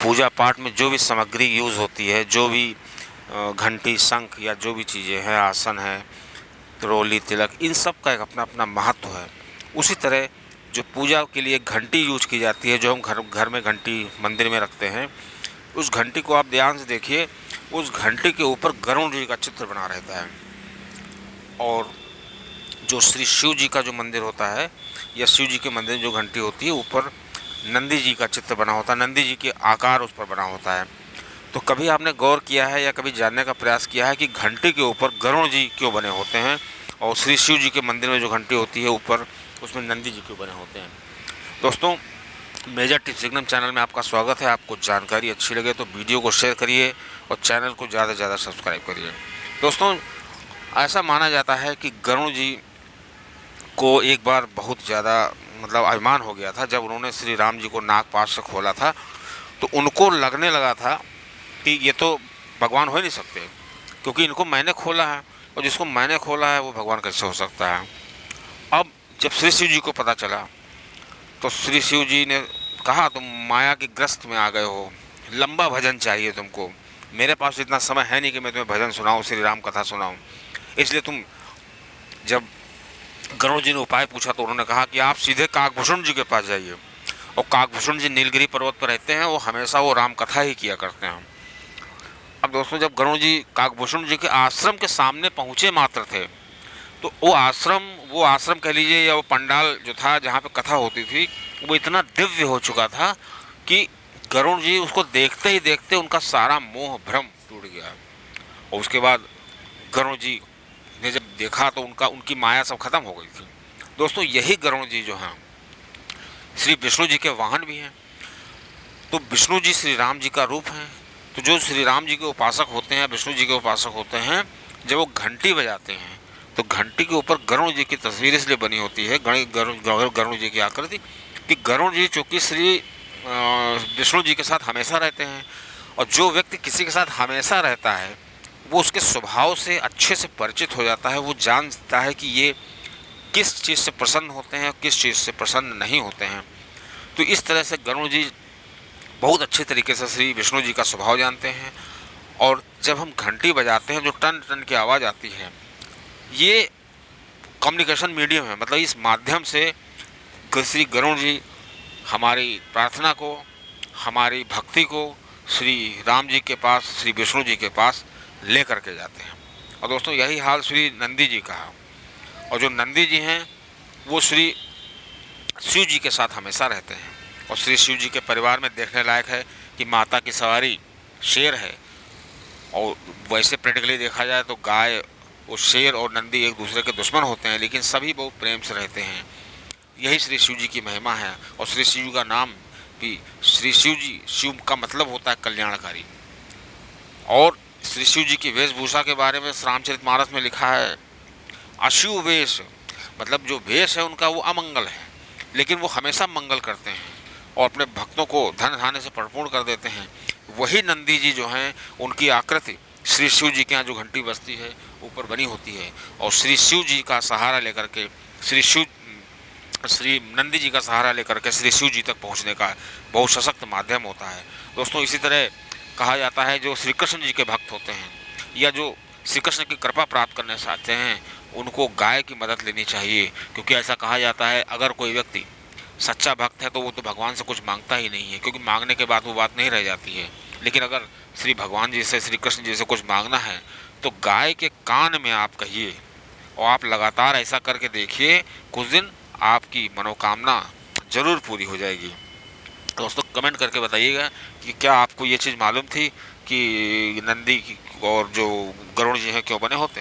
पूजा पाठ में जो भी सामग्री यूज़ होती है, जो भी घंटी, शंख या जो भी चीज़ें हैं, आसन है, रोली, तिलक, इन सब का एक अपना अपना महत्व है। उसी तरह जो पूजा के लिए घंटी यूज की जाती है, जो हम घर घर में घंटी मंदिर में रखते हैं, उस घंटी को आप ध्यान से देखिए, उस घंटी के ऊपर गरुड़ जी का चित्र बना रहता है। और जो श्री शिव जी का जो मंदिर होता है या शिव जी के मंदिर में जो घंटी होती है, ऊपर नंदी जी का चित्र बना होता है, नंदी जी के आकार उस पर बना होता है। तो कभी आपने गौर किया है या कभी जानने का प्रयास किया है कि घंटी के ऊपर गरुड़ जी क्यों बने होते हैं, और श्री शिव जी के मंदिर में जो घंटी होती है ऊपर उसमें नंदी जी क्यों बने होते हैं? दोस्तों, मेजर टिप्स सिग्नम चैनल में आपका स्वागत है। आपको जानकारी अच्छी लगे तो वीडियो को शेयर करिए और चैनल को ज़्यादा से ज़्यादा सब्सक्राइब करिए। दोस्तों, ऐसा माना जाता है कि गरुड़ जी को एक बार बहुत ज़्यादा अभिमान हो गया था। जब उन्होंने श्री राम जी को नागपाश से खोला था तो उनको लगने लगा था कि ये तो भगवान हो ही नहीं सकते, क्योंकि इनको मैंने खोला है और जिसको मैंने खोला है वो भगवान कैसे हो सकता है। अब जब श्री शिव जी को पता चला तो श्री शिव जी ने कहा, तुम माया के ग्रस्त में आ गए हो, लंबा भजन चाहिए तुमको, मेरे पास इतना समय है नहीं कि मैं तुम्हें भजन सुनाऊँ, श्री राम कथा सुनाऊँ। इसलिए तुम, जब गरुड़ जी ने उपाय पूछा तो उन्होंने कहा कि आप सीधे काकभूषण जी के पास जाइए। और काकभूषण जी नीलगिरी पर्वत पर रहते हैं, वो हमेशा वो राम कथा ही किया करते हैं। अब दोस्तों, जब गरुड़ जी काकभूषण जी के आश्रम के सामने पहुँचे मात्र थे तो वो आश्रम कह लीजिए या वो पंडाल जो था जहाँ पे कथा होती थी, वो इतना दिव्य हो चुका था कि गरुड़ जी उसको देखते ही देखते उनका सारा मोह भ्रम टूट गया। और उसके बाद गरुड़ जी ने जब देखा तो उनकी माया सब खत्म हो गई थी। दोस्तों, यही गरुड़ जी जो हैं श्री विष्णु जी के वाहन भी हैं। तो विष्णु जी श्री राम जी का रूप हैं। तो जो श्री राम जी के उपासक होते हैं, विष्णु जी के उपासक होते हैं, जब वो घंटी बजाते हैं तो घंटी के ऊपर गरुड़ जी की तस्वीर इसलिए बनी होती है, गरुड़ जी की आकृति, कि गरुड़ जी चूँकि श्री विष्णु जी के साथ हमेशा रहते हैं। और जो व्यक्ति किसी के साथ हमेशा रहता है वो उसके स्वभाव से अच्छे से परिचित हो जाता है, वो जानता है कि ये किस चीज़ से प्रसन्न होते हैं और किस चीज़ से प्रसन्न नहीं होते हैं। तो इस तरह से गरुड़ जी बहुत अच्छे तरीके से श्री विष्णु जी का स्वभाव जानते हैं। और जब हम घंटी बजाते हैं, जो टन टन की आवाज़ आती है, ये कम्युनिकेशन मीडियम है। इस माध्यम से श्री गरुड़ जी हमारी प्रार्थना को, हमारी भक्ति को श्री राम जी के पास, श्री विष्णु जी के पास ले करके जाते हैं। और दोस्तों, यही हाल श्री नंदी जी का है। और जो नंदी जी हैं वो श्री शिव जी के साथ हमेशा रहते हैं। और श्री शिव जी के परिवार में देखने लायक है कि माता की सवारी शेर है। और वैसे प्रैक्टिकली देखा जाए तो गाय, वो शेर और नंदी एक दूसरे के दुश्मन होते हैं, लेकिन सभी बहुत प्रेम से रहते हैं। यही श्री शिव जी की महिमा है। और श्री शिव जी का नाम भी श्री शिव जी, शिव का मतलब होता है कल्याणकारी। और श्री शिव जी की वेशभूषा के बारे में रामचरितमानस में लिखा है, अशिव वेश, जो वेश है उनका वो अमंगल है, लेकिन वो हमेशा मंगल करते हैं और अपने भक्तों को धन धान्य से परिपूर्ण कर देते हैं। वही नंदी जी जो हैं, उनकी आकृति श्री शिव जी के यहाँ जो घंटी बजती है ऊपर बनी होती है। और श्री शिव जी का सहारा लेकर के श्री नंदी जी का सहारा लेकर के श्री शिव जी तक पहुँचने का बहुत सशक्त माध्यम होता है। दोस्तों, इसी तरह कहा जाता है जो श्री कृष्ण जी के भक्त होते हैं या जो श्री कृष्ण की कृपा प्राप्त करना चाहते हैं, उनको गाय की मदद लेनी चाहिए। क्योंकि ऐसा कहा जाता है, अगर कोई व्यक्ति सच्चा भक्त है तो वो तो भगवान से कुछ मांगता ही नहीं है, क्योंकि मांगने के बाद वो बात नहीं रह जाती है। लेकिन अगर श्री भगवान जी से, श्री कृष्ण जी से कुछ मांगना है तो गाय के कान में आप कहिए, और आप लगातार ऐसा करके देखिए, कुछ दिन आपकी मनोकामना ज़रूर पूरी हो जाएगी। दोस्तों, कमेंट करके बताइएगा कि क्या आपको ये चीज़ मालूम थी कि नंदी और जो गरुड़ जी हैं क्यों बने होते हैं।